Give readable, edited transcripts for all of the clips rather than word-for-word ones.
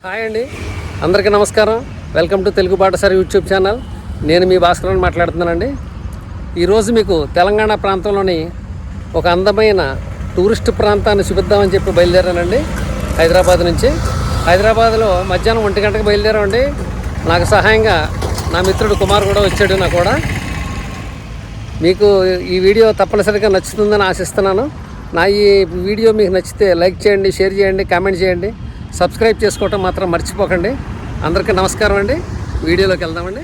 Hi అండి, అందరికీ నమస్కారం. Welcome to Telugu Batasari YouTube channel. నేను మీ భాస్కరన్ మాట్లాడుతున్నానండి. ఈరోజు మీకు తెలంగాణ ప్రాంతంలోని ఒక అందమైన టూరిస్ట్ ప్రాంతాన్ని చూపిద్దామని చెప్పి బయలుదేరానండి. హైదరాబాద్ నుంచి. హైదరాబాద్లో మధ్యాహ్నం 1 గంటకు బయలుదేరామండి. నాకు సహాయంగా నా మిత్రుడు కుమార్ కూడా వచ్చాడు. నాకు కూడా మీకు ఈ వీడియో తప్పనిసరిగా నచ్చుతుందని ఆశిస్తున్నాను. నా ఈ వీడియో మీకు నచ్చితే లైక్ చేయండి, షేర్ చేయండి, కామెంట్ చేయండి, సబ్స్క్రైబ్ చేసుకోవటం మాత్రం మర్చిపోకండి. అందరికీ నమస్కారం అండి. వీడియోలోకి వెళ్దామండి.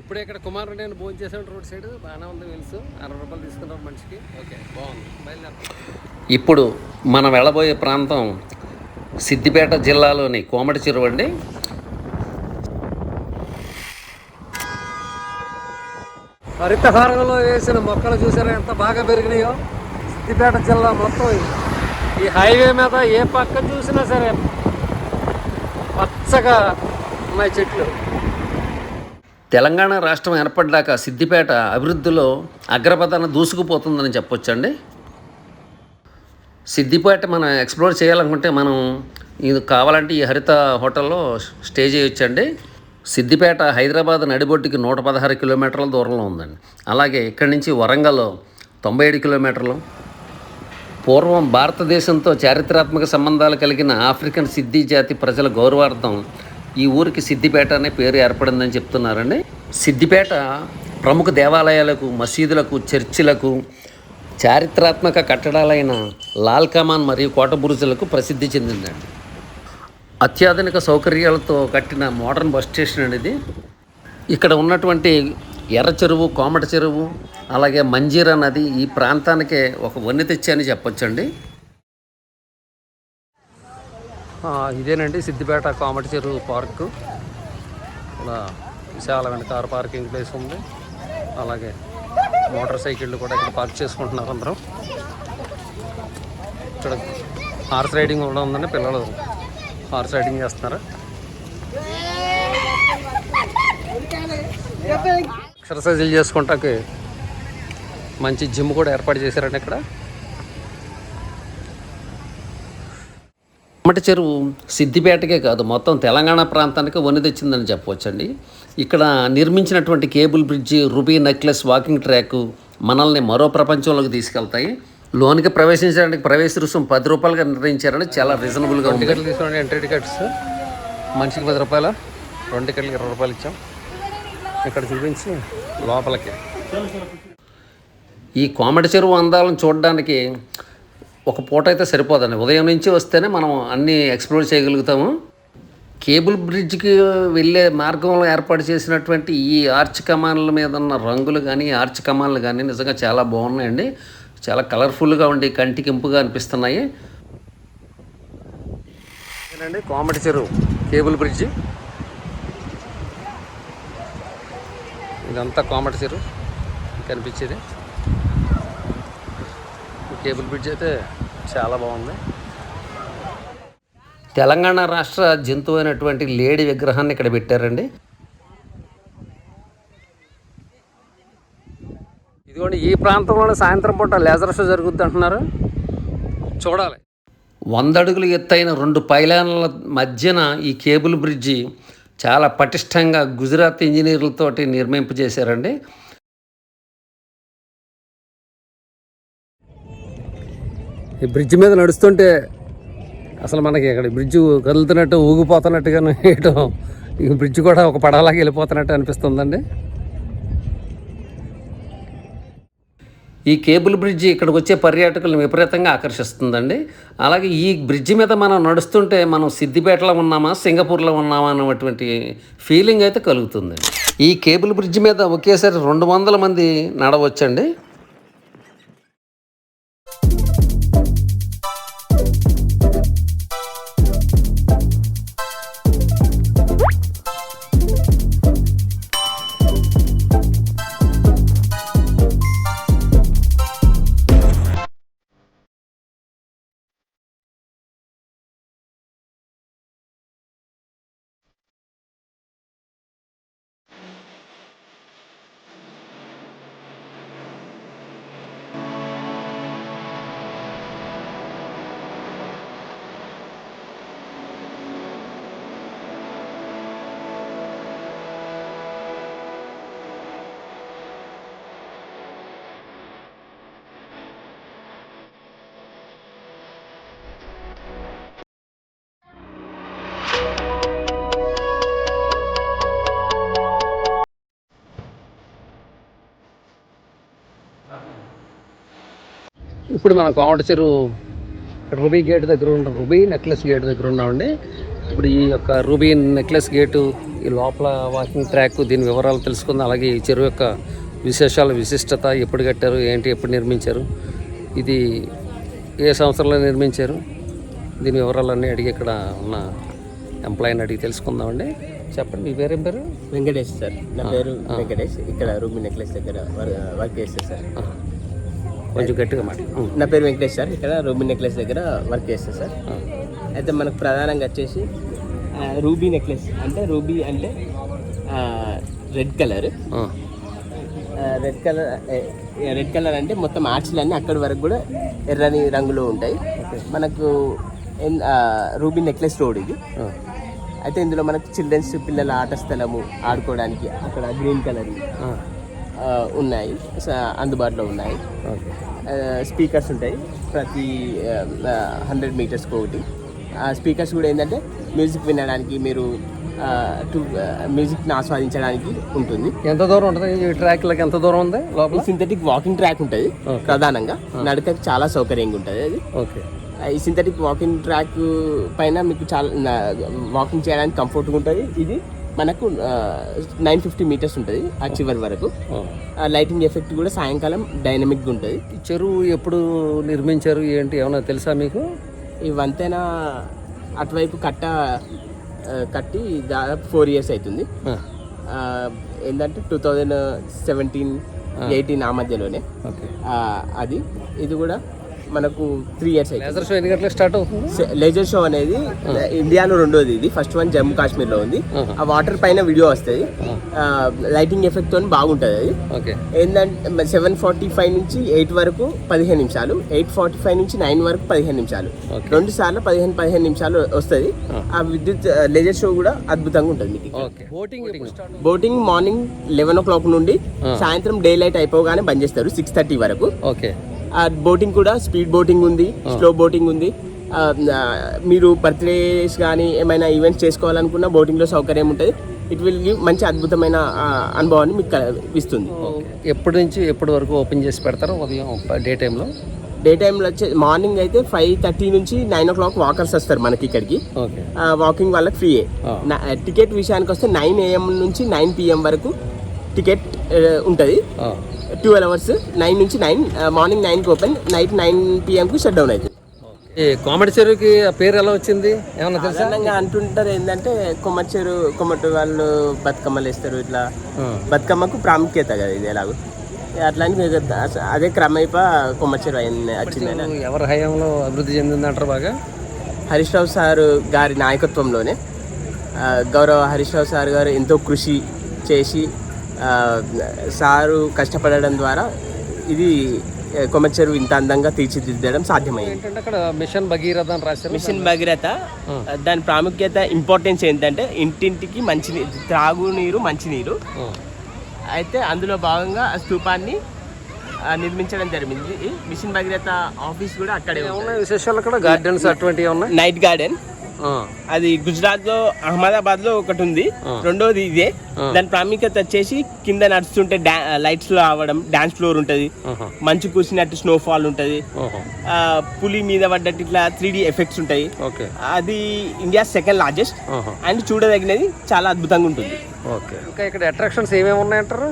ఇప్పుడే ఇక్కడ కుమార్ నేను భోజనం చేసాను. రోడ్ సైడ్ బాగానే ఉంది. వెలుసు 60 రూపాయలు తీసుకున్నాం మనిషికి. ఓకే, బాగుంది. బయలుదేరుతాం. ఇప్పుడు మనం వెళ్ళబోయే ప్రాంతం సిద్దిపేట జిల్లాలోని కోమటి చెరువు అండి. హరితహారంలో వేసిన మొక్కలు చూసారా ఎంత బాగా పెరిగినాయో. సిద్దిపేట జిల్లా మొత్తం ఈ హైవే మీద ఏ పక్క చూసినా సరే పచ్చగా ఉన్నాయి చెట్లు. తెలంగాణ రాష్ట్రం ఏర్పడ్డాక సిద్దిపేట అభివృద్ధిలో అగ్రపథాన్ని దూసుకుపోతుందని చెప్పొచ్చండి. సిద్దిపేట మనం ఎక్స్ప్లోర్ చేయాలనుకుంటే మనం ఇది కావాలంటే ఈ హరిత హోటల్లో స్టే చేయొచ్చండి. సిద్దిపేట హైదరాబాద్ నడిబొడ్డుకి 116 కిలోమీటర్ల దూరంలో ఉందండి. అలాగే ఇక్కడి నుంచి వరంగల్ 97 కిలోమీటర్లు. పూర్వం భారతదేశంతో చారిత్రాత్మక సంబంధాలు కలిగిన ఆఫ్రికన్ సిద్ధి జాతి ప్రజల గౌరవార్థం ఈ ఊరికి సిద్దిపేట అనే పేరు ఏర్పడిందని చెప్తున్నారండి. సిద్దిపేట ప్రముఖ దేవాలయాలకు, మసీదులకు, చర్చిలకు, చారిత్రాత్మక కట్టడాలైన లాల్ కమాన్ మరియు కోట బురుజులకు ప్రసిద్ధి చెందిందండి. అత్యాధునిక సౌకర్యాలతో కట్టిన మోడర్న్ బస్ స్టేషన్ అనేది. ఇక్కడ ఉన్నటువంటి ఎర్ర చెరువు, కోమటి చెరువు, అలాగే మంజీరా నది ఈ ప్రాంతానికే ఒక వన్నె తెచ్చి అని చెప్పొచ్చండి. ఇదేనండి సిద్దిపేట కోమటి చెరువు పార్కు. ఇలా విశాలమైన కార్ పార్కింగ్ ప్లేస్ ఉంది. అలాగే మోటార్ సైకిళ్ళు కూడా ఇక్కడ పార్క్ చేసుకుంటున్నారు అందరూ. ఇక్కడ హార్స్ రైడింగ్ కూడా ఉందండి. పిల్లలు హార్స్ రైడింగ్ చేస్తున్నారు. ఎక్సర్సైజులు చేసుకుంటాకి మంచి జిమ్ కూడా ఏర్పాటు చేశారండి ఇక్కడ. కోమటి చెరువు సిద్దిపేటకే కాదు మొత్తం తెలంగాణ ప్రాంతానికి వన్నె తెచ్చిందని చెప్పవచ్చండి. ఇక్కడ నిర్మించినటువంటి cable bridge, ruby necklace, walking track మనల్ని మరో ప్రపంచంలోకి తీసుకెళ్తాయి. లోనికి ప్రవేశించడానికి ప్రవేశ రుసుం 10 రూపాయలుగా నిర్ణయించారని చాలా రీజనబుల్గా ఉంది. టికెట్లు తీసుకోండి. ఎంట్రీ టికెట్స్ మనిషికి 10 రూపాయలు, 2 టికెట్లకి 20 రూపాయలు ఇచ్చాం. ఇక్కడ చూపించి లోపలికి. ఈ కోమటి చెరువు అందాలను చూడడానికి ఒక పూట అయితే సరిపోదండి. ఉదయం నుంచి వస్తేనే మనం అన్నీ ఎక్స్ప్లోర్ చేయగలుగుతాము. కేబుల్ బ్రిడ్జ్కి వెళ్ళే మార్గంలో ఏర్పాటు చేసినటువంటి ఈ ఆర్చ్ కమాన్ల మీద ఉన్న రంగులు కానీ, ఆర్చ్ కమాన్లు కానీ నిజంగా చాలా బాగున్నాయండి. చాలా కలర్ఫుల్గా ఉండి కంటికి ఇంపుగా అనిపిస్తున్నాయి. ఏనండి కోమటి చెరువు కేబుల్ బ్రిడ్జి. ఇదంతా కోమటి చెరువు కనిపించేది. కేబుల్ బ్రిడ్జ్ అయితే చాలా బాగుంది. తెలంగాణ రాష్ట్ర జంతువు అయినటువంటి లేడి విగ్రహాన్ని ఇక్కడ పెట్టారండి. ఇదిగోండి ఈ ప్రాంతంలోనే సాయంత్రం పూట లేజర్ షో జరుగుద్ది అంటున్నారు. చూడాలి. 100 అడుగులు ఎత్తైన 2 పైలాన్ల మధ్యన ఈ కేబుల్ బ్రిడ్జి చాలా పటిష్టంగా గుజరాత్ ఇంజనీర్లతోటి నిర్మింపజేశారండి. ఈ బ్రిడ్జి మీద నడుస్తుంటే అసలు మనకి ఇక్కడ బ్రిడ్జి కదులుతున్నట్టు, ఊగిపోతున్నట్టుగా ఈ బ్రిడ్జి కూడా ఒక పడవలాగా వెళ్ళిపోతున్నట్టు అనిపిస్తుందండి. ఈ కేబుల్ బ్రిడ్జి ఇక్కడికి వచ్చే పర్యాటకులను విపరీతంగా ఆకర్షిస్తుందండి. అలాగే ఈ బ్రిడ్జి మీద మనం నడుస్తుంటే మనం సిద్దిపేటలో ఉన్నామా, సింగపూర్లో ఉన్నామా అన్నటువంటి ఫీలింగ్ అయితే కలుగుతుందండి. ఈ కేబుల్ బ్రిడ్జి మీద ఒకేసారి 200 మంది నడవచ్చండి. ఇప్పుడు మన కోమట చెరువు రూబీ గేట్ దగ్గర ఉన్న రూబీ నెక్లెస్ గేట్ దగ్గర ఉన్నామండి. ఇప్పుడు ఈ యొక్క రూబీ నెక్లెస్ గేటు, ఈ లోపల వాకింగ్ ట్రాక్, దీని వివరాలు తెలుసుకుందాం. అలాగే ఈ చెరువు యొక్క విశేషాల విశిష్టత, ఎప్పుడు కట్టారు, ఏంటి, ఎప్పుడు నిర్మించారు, ఇది ఏ సంవత్సరంలో నిర్మించారు, దీని వివరాలన్నీ అడిగి ఇక్కడ ఉన్న ఎంప్లాయీని అడిగి తెలుసుకుందామండి. చెప్పండి, మీ పేరేం పేరు? వెంకటేష్ సార్. నా పేరు వెంకటేష్. ఇక్కడ రూబీ నెక్లెస్ దగ్గర వర్క్ చేస్తారు సార్. కొంచెం గట్టిగా మాట. నా పేరు వెంకటేష్ సార్. ఇక్కడ రూబీ నెక్లెస్ దగ్గర వర్క్ చేస్తారు సార్. అయితే మనకు ప్రధానంగా వచ్చేసి రూబీ నెక్లెస్ అంటే, రూబీ అంటే రెడ్ కలర్. రెడ్ కలర్ అంటే మొత్తం ఆర్చ్లన్నీ అక్కడి వరకు కూడా ఎర్రని రంగులో ఉంటాయి. మనకు రూబీ నెక్లెస్ రోడ్ ఇది. అయితే ఇందులో మనకు చిల్డ్రన్స్, పిల్లల ఆట స్థలము, ఆడుకోవడానికి అక్కడ గ్రీన్ కలర్ ఉన్నాయి, అందుబాటులో ఉన్నాయి. స్పీకర్స్ ఉంటాయి ప్రతి 100 మీటర్స్కి ఒకటి. స్పీకర్స్ కూడా ఏంటంటే మ్యూజిక్ వినడానికి, మీరు మ్యూజిక్ని ఆస్వాదించడానికి ఉంటుంది. ఎంత దూరం ఉంటుంది ఈ ట్రాక్లకి? ఎంత దూరం ఉంది లోపల? సింథటిక్ వాకింగ్ ట్రాక్ ఉంటుంది ప్రధానంగా. నడకకి చాలా సౌకర్యంగా ఉంటుంది అది. ఓకే. ఈ సింథటిక్ వాకింగ్ ట్రాక్ పైన మీకు చాలా వాకింగ్ చేయడానికి కంఫర్ట్గా ఉంటుంది. ఇది మనకు 950 మీటర్స్ ఉంటుంది ఆ చివరి వరకు. లైటింగ్ ఎఫెక్ట్ కూడా సాయంకాలం డైనమిక్గా ఉంటుంది. ఈ చెరువు ఎప్పుడు నిర్మించారు, ఏంటి, ఏమన్నా తెలుసా మీకు? ఈ వంతెన అటువైపు కట్టి దాదాపు 4 years అవుతుంది. ఏంటంటే 2017-18 ఆ మధ్యలోనే అది. ఇది కూడా మనకు 3 years అయింది. లేజర్ షో ఎన్ని గంటలకు స్టార్ట్ అవుతుంది? లేజర్ షో అనేది ఇండియాలో రెండోది ఇది. ఫస్ట్ వన్ జమ్మూ కాశ్మీర్లో ఉంది. ఆ వాటర్ పైన వీడియో వస్తుంది, లైటింగ్ ఎఫెక్ట్ తో బాగుంటుంది అది. ఏంటంటే 7:45 నుంచి 8 వరకు 15 నిమిషాలు, 8:45 నుంచి 9 వరకు 15 నిమిషాలు, 2 సార్లు 15 నిమిషాలు వస్తుంది. ఆ విద్యుత్ లేజర్ షో కూడా అద్భుతంగా ఉంటుంది మీకు. బోటింగ్ మార్నింగ్ 11 o'clock నుండి సాయంత్రం డే లైట్ అయిపోగానే బంద్ చేస్తారు 6:30 వరకు. ఓకే. బోటింగ్ కూడా స్పీడ్ బోటింగ్ ఉంది, స్లో బోటింగ్ ఉంది. మీరు బర్త్డేస్ కానీ ఏమైనా ఈవెంట్స్ చేసుకోవాలనుకున్న బోటింగ్లో సౌకర్యం ఉంటుంది. ఇట్ విల్ గివ్ మంచి అద్భుతమైన అనుభవాన్ని మీకు ఇస్తుంది. ఎప్పటి నుంచి ఎప్పటి వరకు ఓపెన్ చేసి పెడతారు? ఉదయం డే టైంలో వచ్చే మార్నింగ్ అయితే 5:30 నుంచి 9 o'clock వాకర్స్ వస్తారు మనకి ఇక్కడికి. వాకింగ్ వాళ్ళకి ఫ్రీయే. టికెట్ విషయానికి వస్తే 9 AM నుంచి 9 PM వరకు టికెట్ ఉంటుంది. 12 hours, 9 నుంచి 9, మార్నింగ్ 9కి ఓపెన్, నైట్ 9 PMకి షట్ డౌన్ అవుతుంది. కోమటి చెరువుకి పేరు ఎలా వచ్చింది ఏమన్నా తెలుసా? అంటుంటారు ఏంటంటే కొమ్మటి వాళ్ళు బతుకమ్మలు వేస్తారు, ఇట్లా బతుకమ్మకు ప్రాముఖ్యత కదా ఇది. ఎలాగో అట్లా అని అదే క్రమైప కొమ్మటి చెరువు వచ్చిందని. ఎవరి హయాంలో అభివృద్ధి చెందిందంటారు బాగా? హరీష్ రావు సార్ గారి నాయకత్వంలోనే. గౌరవ హరీష్ రావు సార్ గారు ఎంతో కృషి చేసి సారు కష్టపడడం ద్వారా ఇది కొమ్మటి చెరువు ఇంత అందంగా తీర్చిదిద్దడం సాధ్యమైంది. అక్కడ మిషన్ భగీరథ అని రాశారు. మిషన్ భగీరథ దాని ప్రాముఖ్యత, ఇంపార్టెన్స్ ఏంటంటే ఇంటింటికి త్రాగునీరు, మంచినీరు. అయితే అందులో భాగంగా ఆ స్తూపాన్ని నిర్మించడం జరిగింది. మిషన్ భగీరథ ఆఫీస్ కూడా అక్కడే ఉన్నాయి. విశేషాలు అక్కడ గార్డెన్స్ అటువంటివి ఉన్నాయి. నైట్ గార్డెన్ అది గుజరాత్ లో, అహ్మదాబాద్ లో ఒకటి ఉంది. రెండోది ఇదే. దాని ప్రాముఖ్యత వచ్చేసి కింద నడుస్తుంటే లైట్స్ లో రావడం, డాన్స్ ఫ్లోర్ ఉంటది, మంచు కురిసినట్టు స్నోఫాల్ ఉంటది, పులి మీద పడ్డట్టు ఇట్లా 3D ఎఫెక్ట్స్ ఉంటాయి. అది ఇండియా సెకండ్ లార్జెస్ట్ అండ్ చూడదగినది, చాలా అద్భుతంగా ఉంటుంది. ఇంకా ఇక్కడ అట్రాక్షన్స్ ఏమేమి ఉన్నాయంటారు?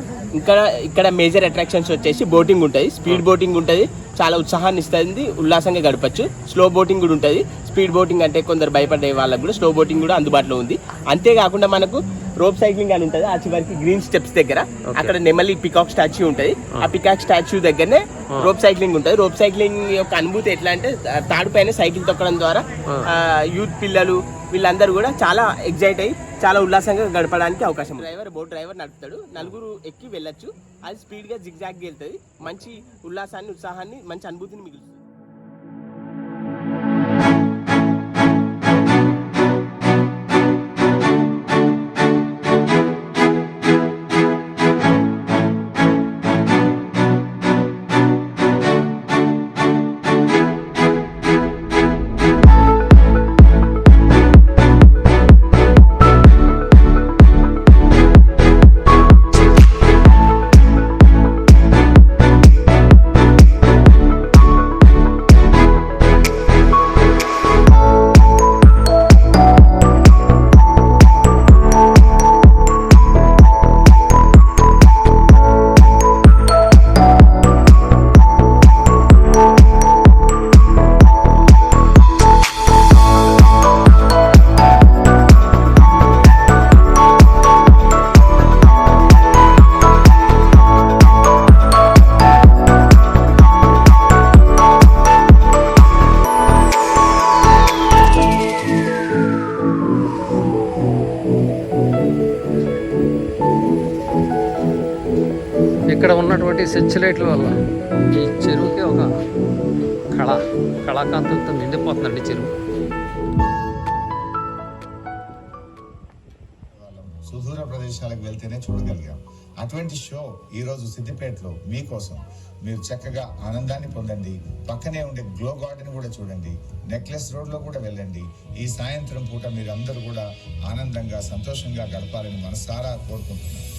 ఇక్కడ మేజర్ అట్రాక్షన్స్ వచ్చేసి బోటింగ్ ఉంటుంది, స్పీడ్ బోటింగ్ ఉంటుంది, చాలా ఉత్సాహాన్ని ఇస్తుంది, ఉల్లాసంగా గడపచ్చు. స్లో బోటింగ్ కూడా ఉంటుంది. స్పీడ్ బోటింగ్ అంటే కొందరు భయపడే వాళ్ళకు కూడా స్లో బోటింగ్ కూడా అందుబాటులో ఉంది. అంతేకాకుండా మనకు రోప్ సైక్లింగ్ అని ఉంటుంది. ఆ చివరికి గ్రీన్ స్టెప్స్ దగ్గర అక్కడ నెమలి పికాక్ స్టాచ్యూ ఉంటుంది. ఆ పికాక్ స్టాచ్యూ దగ్గరనే రోప్ సైక్లింగ్ ఉంటుంది. రోప్ సైక్లింగ్ యొక్క అనుభూతి ఎట్లా అంటే, తాడు పైన సైకిల్ తొక్కడం ద్వారా యూత్ పిల్లలు వీళ్ళందరూ కూడా చాలా ఎగ్జైట్ అయ్యి చాలా ఉల్లాసంగా గడపడానికి అవకాశం. బోట్ డ్రైవర్ నడుపుతాడు, 4 ఎక్కి వెళ్ళొచ్చు. అది స్పీడ్గా జిగ్జాగ్గా వెళ్తుంది. మంచి ఉల్లాసాన్ని, ఉత్సాహాన్ని, మంచి అనుభూతిని మిగులుతుంది. కాబట్టి స్విచ్ లైట్ల వల్ల ఈ చెరువుకి ఒక కళాకాంతులతో నిండిపోతుందండి చెరువు. సుదూర ప్రదేశాలకు వెళ్తేనే చూడగలిగాం. అటువంటి షో ఈరోజు సిద్దిపేటలో మీకోసం. మీరు చక్కగా ఆనందాన్ని పొందండి. పక్కనే ఉండే గ్లో గార్డెన్ కూడా చూడండి. నెక్లెస్ రోడ్లో కూడా వెళ్ళండి. ఈ సాయంత్రం పూట మీరు అందరూ కూడా ఆనందంగా సంతోషంగా గడపాలని మనసారా కోరుకుంటున్నాను.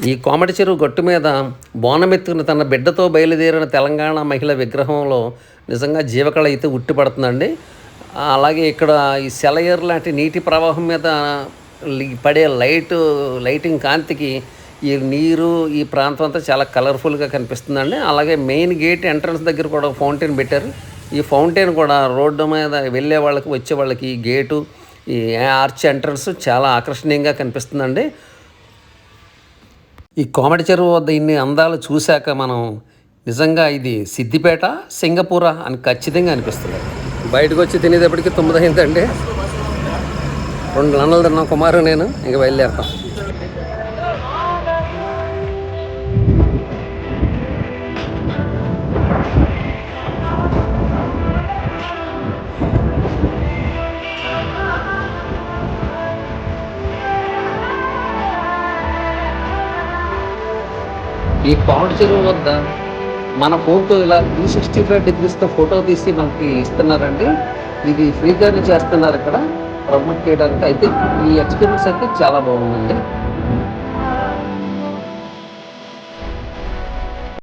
ఈ కోమటి చెరువు గట్టు మీద బోనమెత్తుకుని తన బిడ్డతో బయలుదేరిన తెలంగాణ మహిళ విగ్రహంలో నిజంగా జీవకళ అయితే ఉట్టిపడుతుందండి. అలాగే ఇక్కడ ఈ సెలయర్ లాంటి నీటి ప్రవాహం మీద పడే లైటింగ్ కాంతికి ఈ నీరు ఈ ప్రాంతం అంతా చాలా కలర్ఫుల్గా కనిపిస్తుందండి. అలాగే మెయిన్ గేట్ ఎంట్రన్స్ దగ్గర కూడా ఫౌంటైన్ పెట్టారు. ఈ ఫౌంటైన్ కూడా రోడ్డు మీద వెళ్ళే వాళ్ళకి వచ్చే వాళ్ళకి ఈ గేటు ఈ ఆర్చ్ ఎంట్రన్స్ చాలా ఆకర్షణీయంగా కనిపిస్తుందండి. ఈ కోమటి చెరువు వద్ద ఇన్ని అందాలు చూశాక మనం నిజంగా ఇది సిద్దిపేట సింగపూరా అని ఖచ్చితంగా అనిపిస్తుంది. బయటకు వచ్చి తినేటప్పటికి 9 అయిందండి. 2 గంటలు తిన్నాం కుమారు నేను, ఇంక బయలుదేరుతాం. ఈ కోమటి చెరువు వద్ద మన ఫోటో ఇలా 365 డిగ్రీస్తో ఫోటో తీసి మనకి ఇస్తున్నారండి. ఇది ఫ్రీగానే చేస్తున్నారు ఇక్కడ ప్రమోట్ చేయడానికి. అయితే ఈ ఎక్స్పీరియన్స్ అయితే చాలా బాగుందండి.